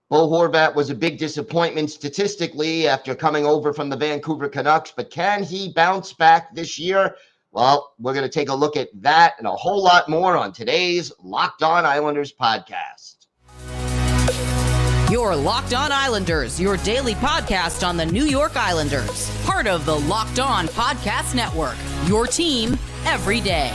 Bo Horvat was a big disappointment statistically after coming over from the Vancouver Canucks, but can he bounce back this year? Well, we're going to take a look at that and a whole lot more on today's Locked On Islanders podcast. Your Locked On Islanders, your daily podcast on the New York Islanders. Part of the Locked On Podcast Network, your team every day.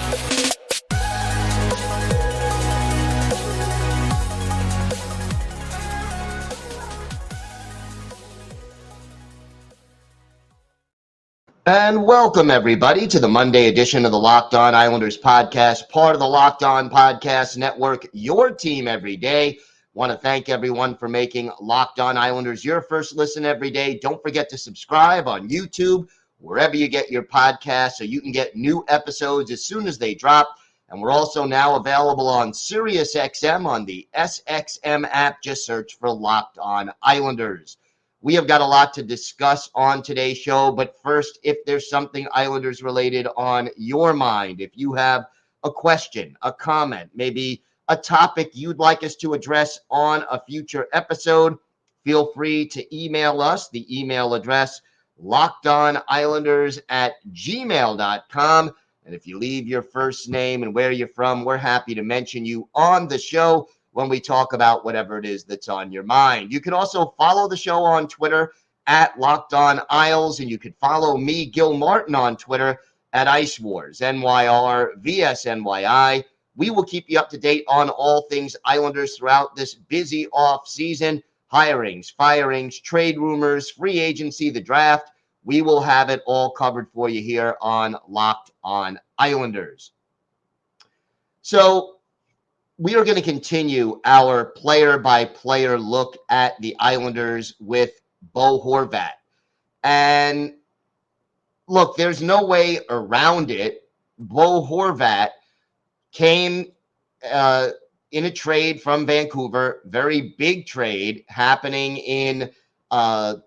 And welcome, everybody, to the Monday edition of the Locked On Islanders podcast, part of the Locked On Podcast Network, your team every day. Want to thank everyone for making Locked On Islanders your first listen every day. Don't forget to subscribe on YouTube, wherever you get your podcasts, so you can get new episodes as soon as they drop. And we're also now available on SiriusXM on the SXM app. Just search for Locked On Islanders. We have got a lot to discuss on today's show, but first, if there's something Islanders related on your mind, if you have a question, a comment, maybe a topic you'd like us to address on a future episode, feel free to email us. The email address, lockedonislanders@gmail.com. And if you leave your first name and where you're from, we're happy to mention you on the show when we talk about whatever it is that's on your mind. You can also follow the show on Twitter at Locked On Isles, and you can follow me, Gil Martin, on Twitter at Ice Wars, NYR, VSNYI. We will keep you up to date on all things Islanders throughout this busy off season. Hirings, firings, trade rumors, free agency, the draft. We will have it all covered for you here on Locked On Islanders. So we are going to continue our player-by-player look at the Islanders with Bo Horvat. And look, there's no way around it. Bo Horvat came in a trade from Vancouver, very big trade happening in the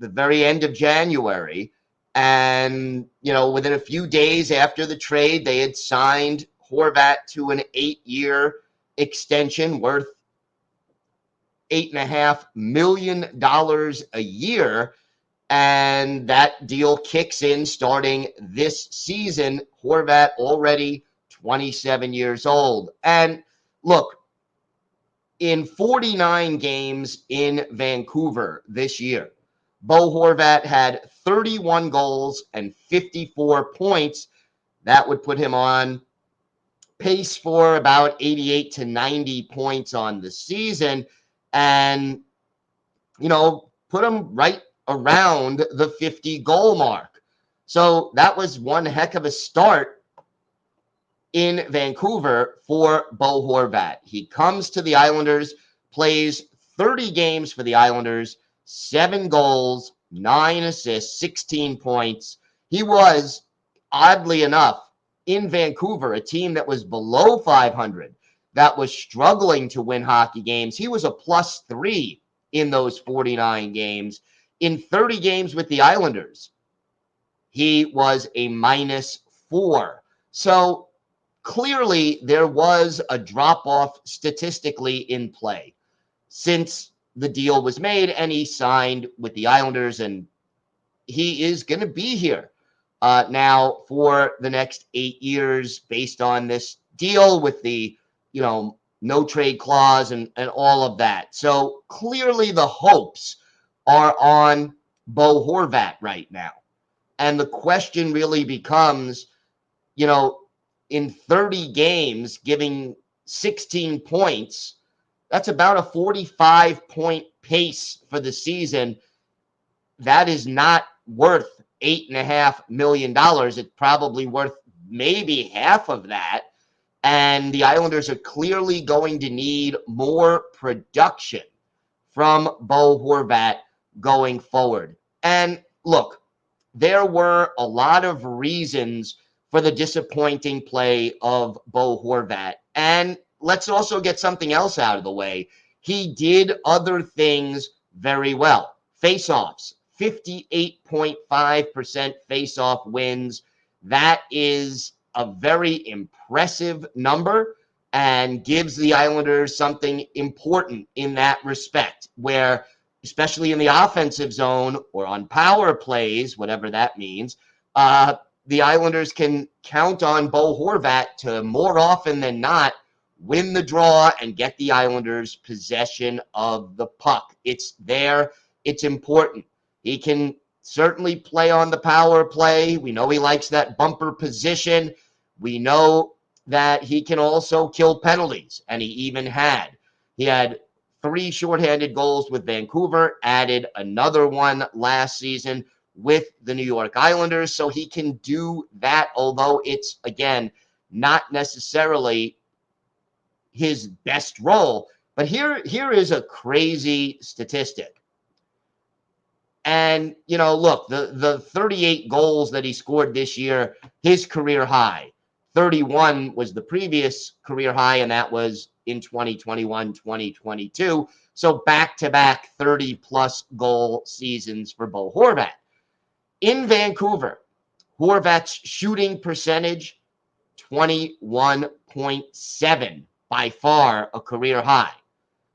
very end of January. And, within a few days after the trade, they had signed Horvat to an 8-year extension worth $8.5 million a year. And that deal kicks in starting this season. Horvat already 27 years old. And look, in 49 games in Vancouver this year, Bo Horvat had 31 goals and 54 points. That would put him on pace for about 88 to 90 points on the season, and put him right around the 50 goal mark. So that was one heck of a start in Vancouver for Bo Horvat. He comes to the Islanders, plays 30 games for the Islanders, 7 goals, 9 assists, 16 points. He was, oddly enough, in Vancouver, a team that was below 500, that was struggling to win hockey games. He was a +3 in those 49 games. In 30 games with the Islanders, he was a -4. So clearly there was a drop-off statistically in play since the deal was made and he signed with the Islanders, and he is going to be here now for the next 8 years based on this deal with the, no trade clause and all of that. So clearly the hopes are on Bo Horvat right now. And the question really becomes, in 30 games, giving 16 points, that's about a 45-point pace for the season. That is not worth $8.5 million. It's probably worth maybe half of that. And the Islanders are clearly going to need more production from Bo Horvat going forward. And look, there were a lot of reasons for the disappointing play of Bo Horvat. And let's also get something else out of the way. He did other things very well. Face-offs, 58.5% face-off wins. That is a very impressive number. and gives the Islanders something important in that respect, where, especially in the offensive zone or on power plays, whatever that means, the Islanders can count on Bo Horvat to more often than not win the draw and get the Islanders possession of the puck. It's there. It's important. He can certainly play on the power play. We know he likes that bumper position. We know that he can also kill penalties, and he even had. He had 3 shorthanded goals with Vancouver, added another one last season with the New York Islanders, so he can do that, although it's, again, not necessarily his best role. But here is a crazy statistic. And, look, the 38 goals that he scored this year, his career high. 31 was the previous career high, and that was in 2021, 2022. So back-to-back 30-plus goal seasons for Bo Horvat. In Vancouver, Horvat's shooting percentage, 21.7, by far a career high.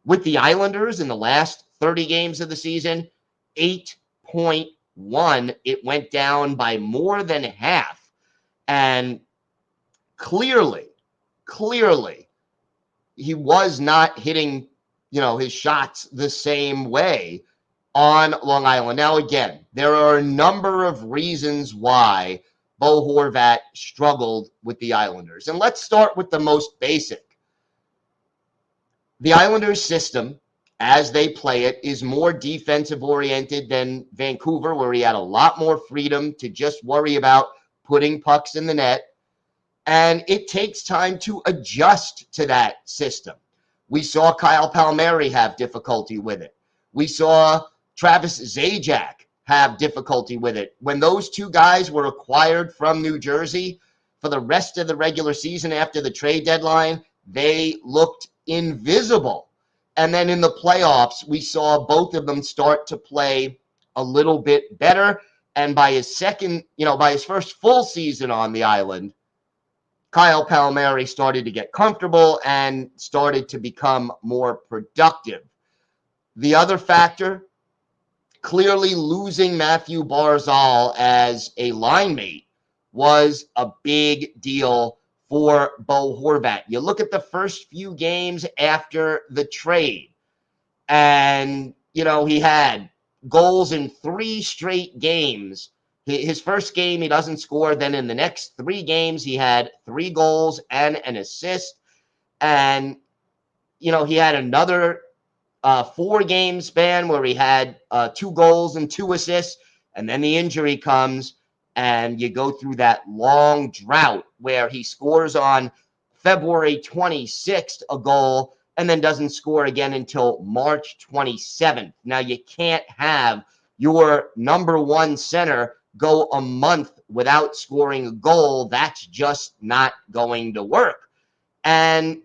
With the Islanders in the last 30 games of the season, 8.1. It went down by more than half. And clearly, he was not hitting, his shots the same way on Long Island. Now, again, there are a number of reasons why Bo Horvat struggled with the Islanders. And let's start with the most basic. The Islanders' system, as they play it, is more defensive-oriented than Vancouver, where he had a lot more freedom to just worry about putting pucks in the net. And it takes time to adjust to that system. We saw Kyle Palmieri have difficulty with it. We saw Travis Zajac have difficulty with it. When those two guys were acquired from New Jersey, for the rest of the regular season after the trade deadline, they looked invisible. And then in the playoffs, we saw both of them start to play a little bit better. And by his first full season on the island, Kyle Palmieri started to get comfortable and started to become more productive. The other factor, clearly losing Matthew Barzal as a line mate was a big deal for Bo Horvat. You look at the first few games after the trade, and, he had goals in 3 straight games. His first game, he doesn't score. Then in the next 3 games, he had 3 goals and an assist. And, he had another 4-game span where he had 2 goals and 2 assists. And then the injury comes, and you go through that long drought where he scores on February 26th a goal and then doesn't score again until March 27th. Now, you can't have your number 1 center go a month without scoring a goal. That's just not going to work. And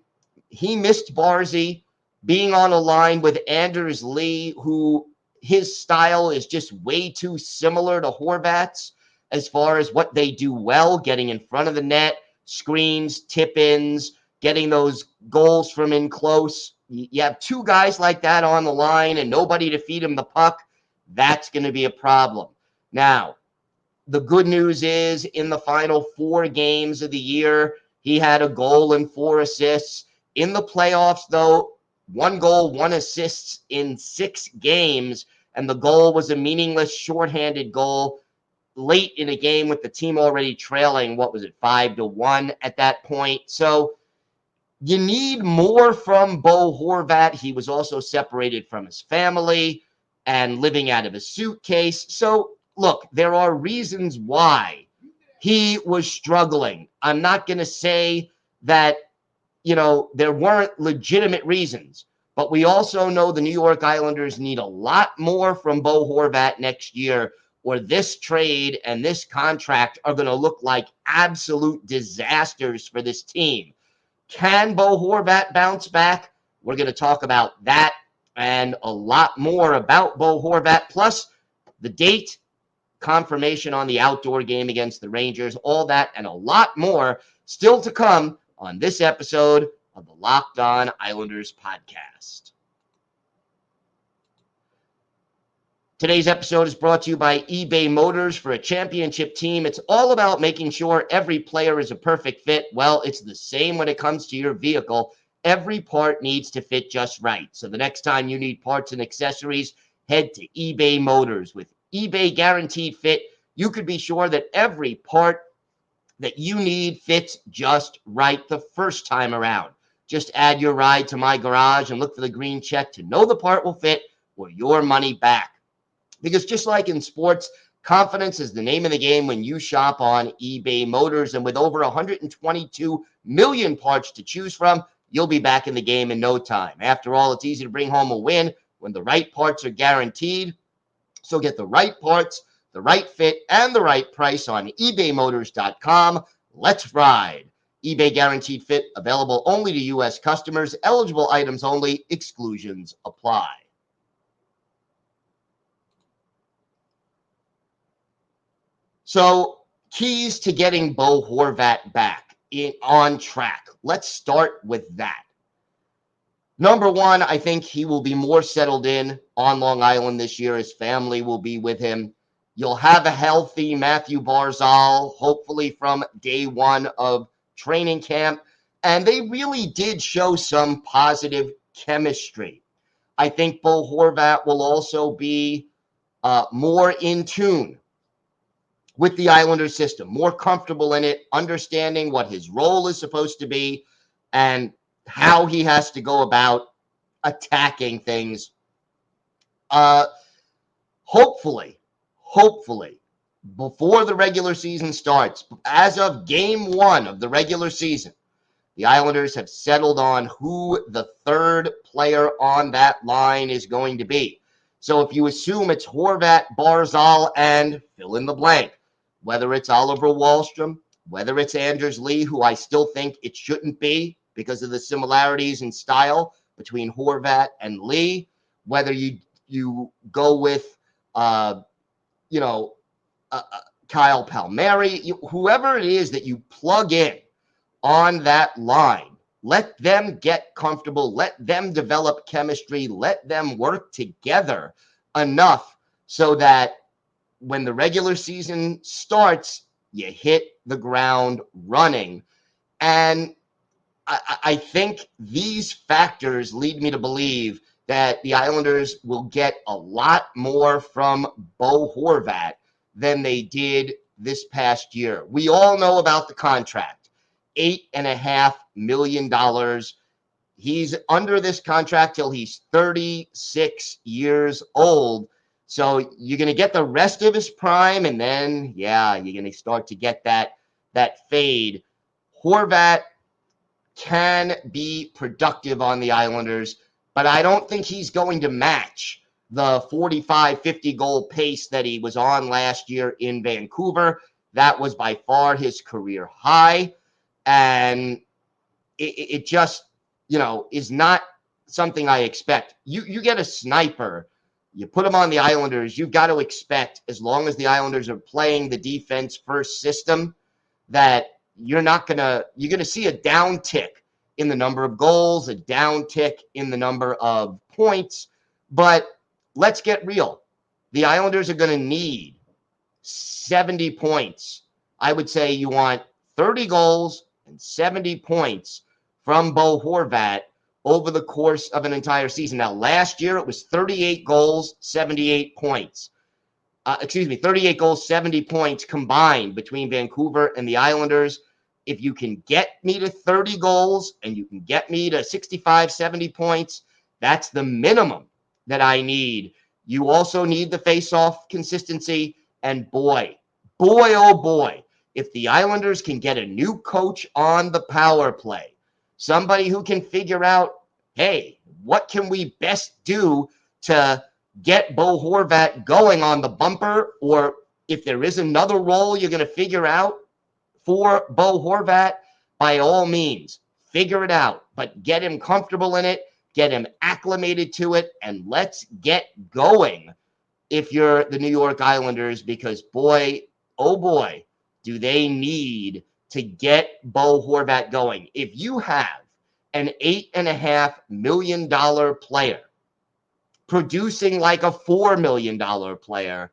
he missed Barzy being on a line with Anders Lee, who his style is just way too similar to Horvat's as far as what they do well, getting in front of the net, screens, tip-ins, getting those goals from in close. You have 2 guys like that on the line and nobody to feed him the puck. That's going to be a problem. Now, the good news is in the final 4 games of the year, he had a goal and 4 assists. In the playoffs, though, 1 goal, 1 assist in 6 games, and the goal was a meaningless shorthanded goal late in a game with the team already trailing, 5-1 at that point. So you need more from Bo Horvat. He was also separated from his family and living out of a suitcase. So, look, there are reasons why he was struggling. I'm not going to say that, there weren't legitimate reasons, but we also know the New York Islanders need a lot more from Bo Horvat next year, or this trade and this contract are going to look like absolute disasters for this team. Can Bo Horvat bounce back? We're going to talk about that and a lot more about Bo Horvat, plus the date, confirmation on the outdoor game against the Rangers, all that and a lot more still to come on this episode of the Locked On Islanders podcast. Today's episode is brought to you by eBay Motors. For a championship team, it's all about making sure every player is a perfect fit. Well, it's the same when it comes to your vehicle. Every part needs to fit just right. So the next time you need parts and accessories, head to eBay Motors. With eBay Guaranteed Fit, you could be sure that every part that you need fits just right the first time around. Just add your ride to My Garage and look for the green check to know the part will fit or your money back. Because just like in sports, confidence is the name of the game when you shop on eBay Motors. And with over 122 million parts to choose from, you'll be back in the game in no time. After all, it's easy to bring home a win when the right parts are guaranteed. So get the right parts, the right fit, and the right price on ebaymotors.com. Let's ride. eBay Guaranteed Fit, available only to U.S. customers. Eligible items only. Exclusions apply. So, keys to getting Bo Horvat back on track. Let's start with that. Number one, I think he will be more settled in on Long Island this year. His family will be with him. You'll have a healthy Matthew Barzal, hopefully from day one of training camp. And they really did show some positive chemistry. I think Bo Horvat will also be more in tune with the Islanders system, more comfortable in it, understanding what his role is supposed to be and how he has to go about attacking things. Hopefully, before the regular season starts, as of game one of the regular season, the Islanders have settled on who the third player on that line is going to be. So if you assume it's Horvat, Barzal, and fill in the blank, whether it's Oliver Wahlstrom, whether it's Anders Lee, who I still think it shouldn't be because of the similarities in style between Horvat and Lee, whether you go with, Kyle Palmieri, whoever it is that you plug in on that line, let them get comfortable, let them develop chemistry, let them work together enough so that when the regular season starts, you hit the ground running. And I think these factors lead me to believe that the Islanders will get a lot more from Bo Horvat than they did this past year. We all know about the contract, $8.5 million. He's under this contract till he's 36 years old. So you're going to get the rest of his prime, and then, you're going to start to get that fade. Horvat can be productive on the Islanders, but I don't think he's going to match the 45, 50 goal pace that he was on last year in Vancouver. That was by far his career high, and it just, is not something I expect. You get a sniper, you put him on the Islanders, you've got to expect, as long as the Islanders are playing the defense first system, that you're going to see a downtick in the number of goals, a downtick in the number of points. But let's get real. The Islanders are going to need 70 points. I would say you want 30 goals and 70 points from Bo Horvat over the course of an entire season. Now, last year it was 38 goals, 78 points. 38 goals, 70 points combined between Vancouver and the Islanders. If you can get me to 30 goals and you can get me to 65, 70 points, that's the minimum that I need. You also need the face-off consistency. And boy, oh boy, if the Islanders can get a new coach on the power play, somebody who can figure out, hey, what can we best do to get Bo Horvat going on the bumper, or if there is another role you're going to figure out for Bo Horvat, by all means, figure it out, but get him comfortable in it, get him acclimated to it, and let's get going if you're the New York Islanders, because boy, oh boy, do they need to get Bo Horvat going. If you have an $8.5 million player producing like a $4 million player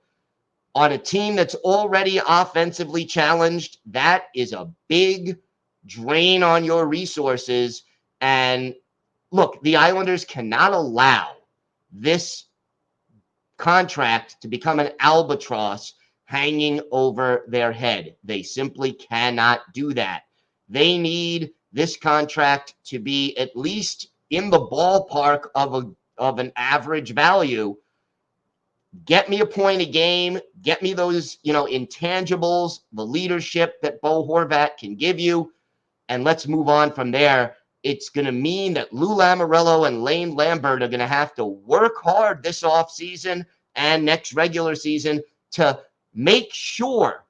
on a team that's already offensively challenged, that is a big drain on your resources. And look, the Islanders cannot allow this contract to become an albatross hanging over their head. They simply cannot do that. They need this contract to be at least in the ballpark of an average value. Get me a point a game, get me those, intangibles, the leadership that Bo Horvat can give you, and let's move on from there. It's going to mean that Lou Lamoriello and Lane Lambert are going to have to work hard this offseason and next regular season to make sure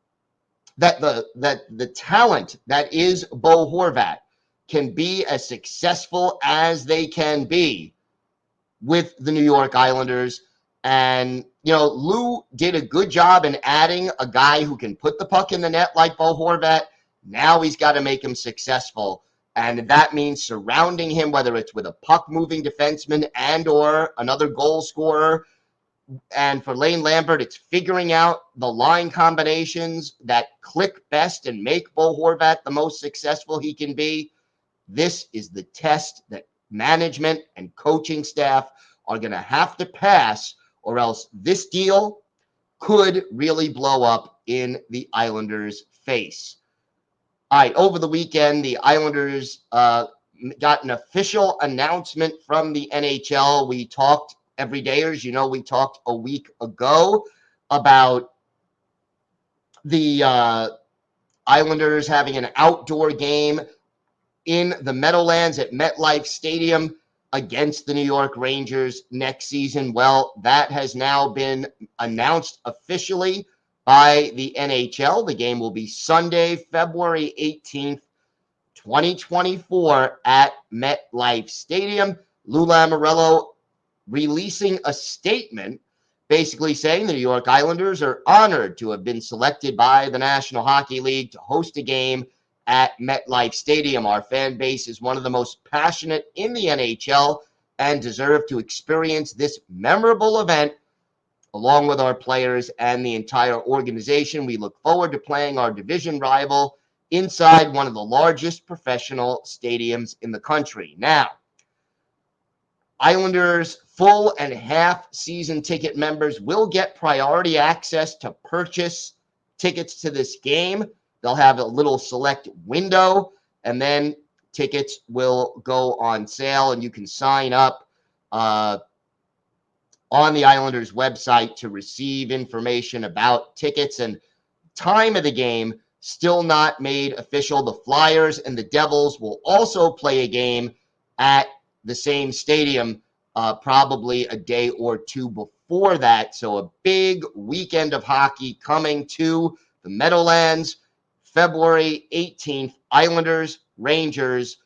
that the talent that is Bo Horvat can be as successful as they can be with the New York Islanders. And, Lou did a good job in adding a guy who can put the puck in the net like Bo Horvat. Now he's got to make him successful. And that means surrounding him, whether it's with a puck-moving defenseman and or another goal scorer. And for Lane Lambert, it's figuring out the line combinations that click best and make Bo Horvat the most successful he can be. This is the test that management and coaching staff are going to have to pass, or else this deal could really blow up in the Islanders' face. All right, over the weekend, the Islanders got an official announcement from the NHL. We talked everydayers, we talked a week ago about the Islanders having an outdoor game in the Meadowlands at MetLife Stadium against the New York Rangers next season. Well, that has now been announced officially by the NHL. The game will be Sunday, February 18th, 2024 at MetLife Stadium. Lou Lamoriello releasing a statement basically saying the New York Islanders are honored to have been selected by the National Hockey League to host a game at MetLife Stadium. Our fan base is one of the most passionate in the NHL and deserve to experience this memorable event along with our players and the entire organization. We look forward to playing our division rival inside one of the largest professional stadiums in the country. Now, Islanders full and half season ticket members will get priority access to purchase tickets to this game. They'll have a little select window, and then tickets will go on sale, and you can sign up on the Islanders website to receive information about tickets. And time of the game still not made official. The Flyers and the Devils will also play a game at the same stadium probably a day or two before that. So a big weekend of hockey coming to the Meadowlands. February 18th, Islanders, Rangers,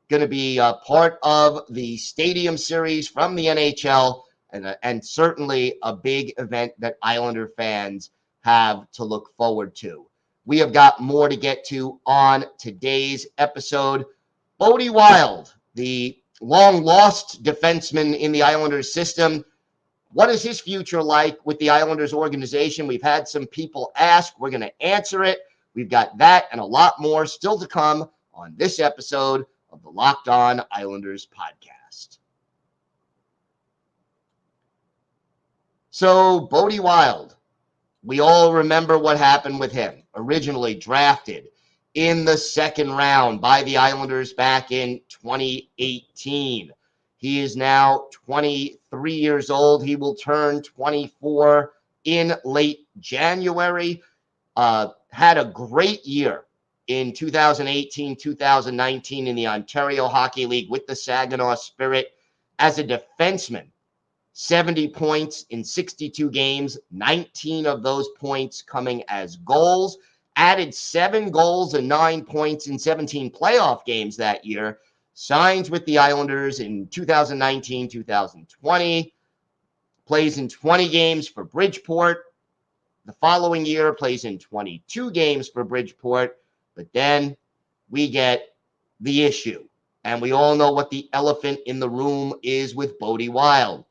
going to be part of the Stadium Series from the NHL, and certainly a big event that Islander fans have to look forward to. We have got more to get to on today's episode. Bode Wilde, the long-lost defenseman in the Islanders system, what is his future like with the Islanders organization? We've had some people ask. We're going to answer it. We've got that and a lot more still to come on this episode of the Locked On Islanders podcast. So, Bode Wilde, we all remember what happened with him. Originally drafted in the second round by the Islanders back in 2018. He is now 23 years old. He will turn 24 in late January. Had a great year in 2018-2019 in the Ontario Hockey League with the Saginaw Spirit as a defenseman. 70 points in 62 games, 19 of those points coming as goals. Added 7 goals and 9 points in 17 playoff games that year. Signs with the Islanders in 2019-2020. Plays in 20 games for Bridgeport. The following year, plays in 22 games for Bridgeport. But then we get the issue. And we all know what the elephant in the room is with Bode Wilde.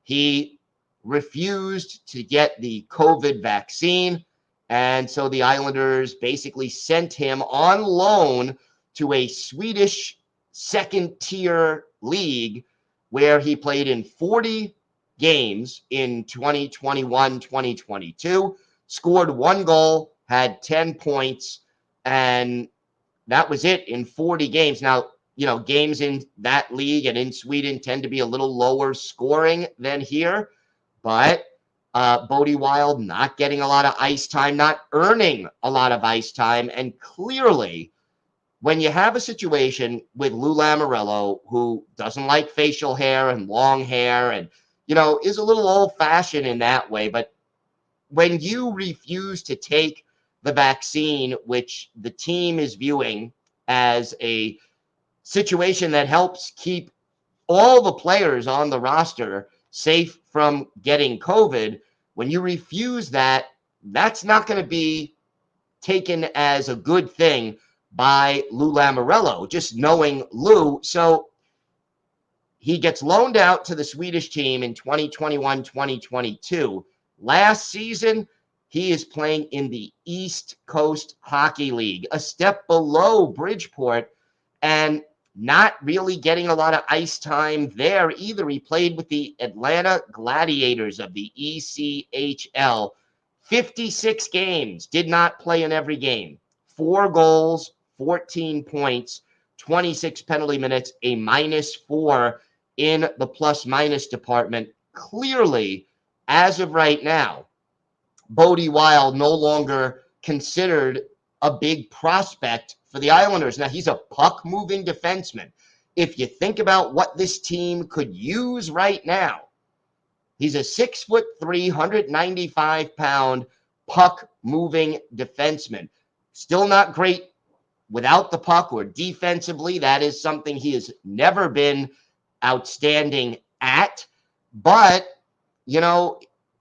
He refused to get the COVID vaccine, and so the Islanders basically sent him on loan to a Swedish second-tier league where he played in 40 games in 2021-2022, scored 1 goal, had 10 points, and that was it in 40 games. Now, games in that league and in Sweden tend to be a little lower scoring than here, but Bode Wilde not getting a lot of ice time, not earning a lot of ice time, and clearly, when you have a situation with Lou Lamoriello, who doesn't like facial hair and long hair and, is a little old-fashioned in that way, but when you refuse to take the vaccine, which the team is viewing as a situation that helps keep all the players on the roster safe from getting COVID, when you refuse that, that's not going to be taken as a good thing by Lou Lamoriello, just knowing Lou. So he gets loaned out to the Swedish team in 2021-2022. Last season, he is playing in the East Coast Hockey League, a step below Bridgeport, and not really getting a lot of ice time there either. He played with the Atlanta Gladiators of the ECHL. 56 games, did not play in every game. 4 goals, 14 points, 26 penalty minutes, a -4 in the plus-minus department. Clearly, as of right now, Bode Wilde no longer considered a big prospect for the Islanders. Now, he's a puck-moving defenseman. If you think about what this team could use right now, he's a 6'3", 195-pound puck-moving defenseman. Still not great without the puck or defensively. That is something he has never been outstanding at. But,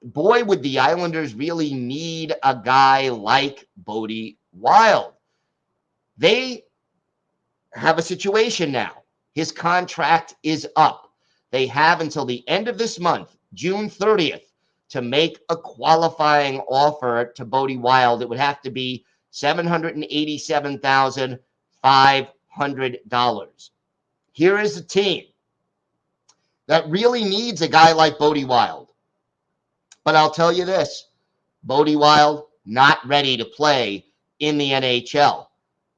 boy, would the Islanders really need a guy like Bode Wilde. They have a situation now. His contract is up. They have until the end of this month, June 30th, to make a qualifying offer to Bode Wilde. It would have to be $787,500. Here is a team that really needs a guy like Bode Wilde. But I'll tell you this, Bode Wilde not ready to play in the NHL.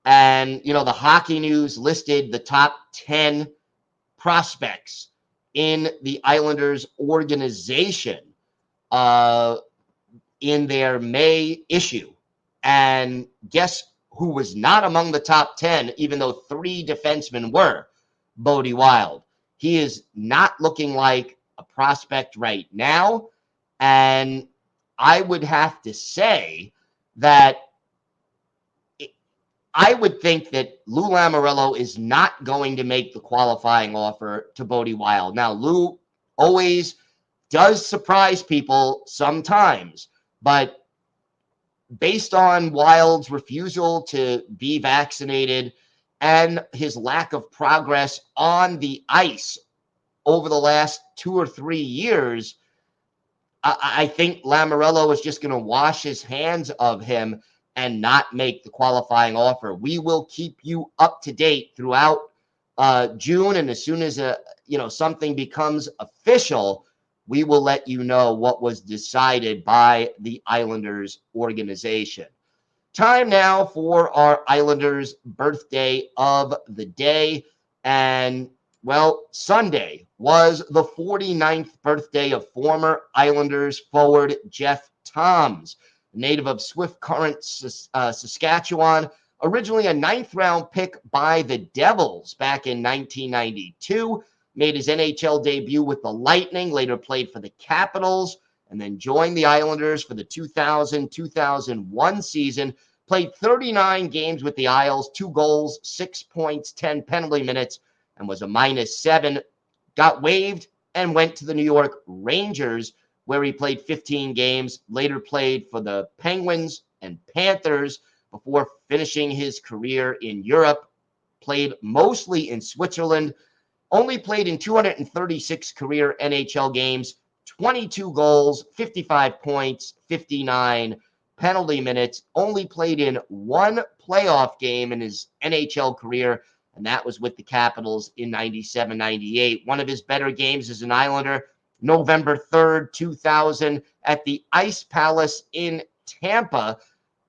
And, the Hockey News listed the top 10 prospects in the Islanders organization in their May issue. And guess who was not among the top 10, even though 3 defensemen were? Bode Wilde. He is not looking like a prospect right now. And I would have to say that I would think that Lou Lamoriello is not going to make the qualifying offer to Bode Wilde. Now, Lou always does surprise people sometimes, but based on Wilde's refusal to be vaccinated and his lack of progress on the ice over the last 2 or 3 years, I think Lamoriello is just going to wash his hands of him and not make the qualifying offer. We will keep you up to date throughout June, and as soon as something becomes official, we will let you know what was decided by the Islanders organization. Time now for our Islanders birthday of the day. And, well, Sunday was the 49th birthday of former Islanders forward Jeff Toms, native of Swift Current, Saskatchewan, originally a 9th-round pick by the Devils back in 1992, made his NHL debut with the Lightning, later played for the Capitals, and then joined the Islanders for the 2000-2001 season, played 39 games with the Isles, 2 goals, 6 points, 10 penalty minutes, and was a -7, got waived and went to the New York Rangers, where he played 15 games, later played for the Penguins and Panthers before finishing his career in Europe played mostly in Switzerland, only played in 236 career NHL games, 22 goals, 55 points, 59 penalty minutes, only played in one playoff game in his NHL career, and that was with the Capitals in 97-98. One of his better games as an Islander, November 3rd, 2000, at the Ice Palace in Tampa.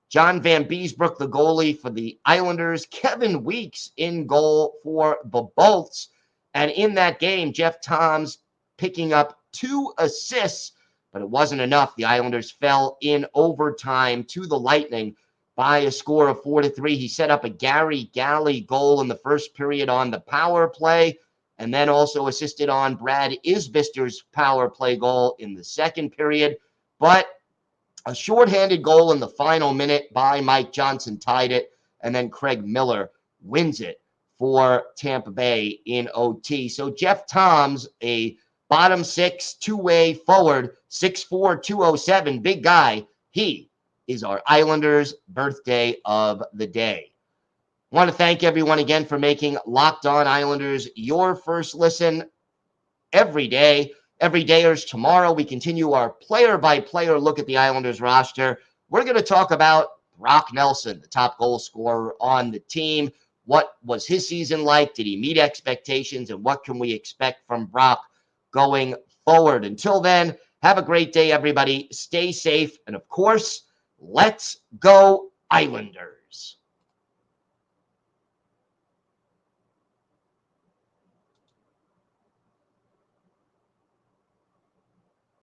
John Van Beesbrook, the goalie for the Islanders, Kevin Weeks in goal for the Bolts. And in that game, Jeff Toms picking up 2 assists, but it wasn't enough. The Islanders fell in overtime to the Lightning by a score of 4-3. He set up a Gary Galley goal in the first period on the power play, and then also assisted on Brad Isbister's power play goal in the second period. But a shorthanded goal in the final minute by Mike Johnson tied it, and then Craig Miller wins it for Tampa Bay in OT. So Jeff Toms, a bottom six, two-way forward, 6'4", 207, big guy. He is our Islanders' birthday of the day. I want to thank everyone again for making Locked On Islanders your first listen every day. Every dayers tomorrow, we continue our player-by-player look at the Islanders roster. We're going to talk about Brock Nelson, the top goal scorer on the team. What was his season like? Did he meet expectations? And what can we expect from Brock going forward? Until then, have a great day, everybody. Stay safe. And, of course, let's go Islanders.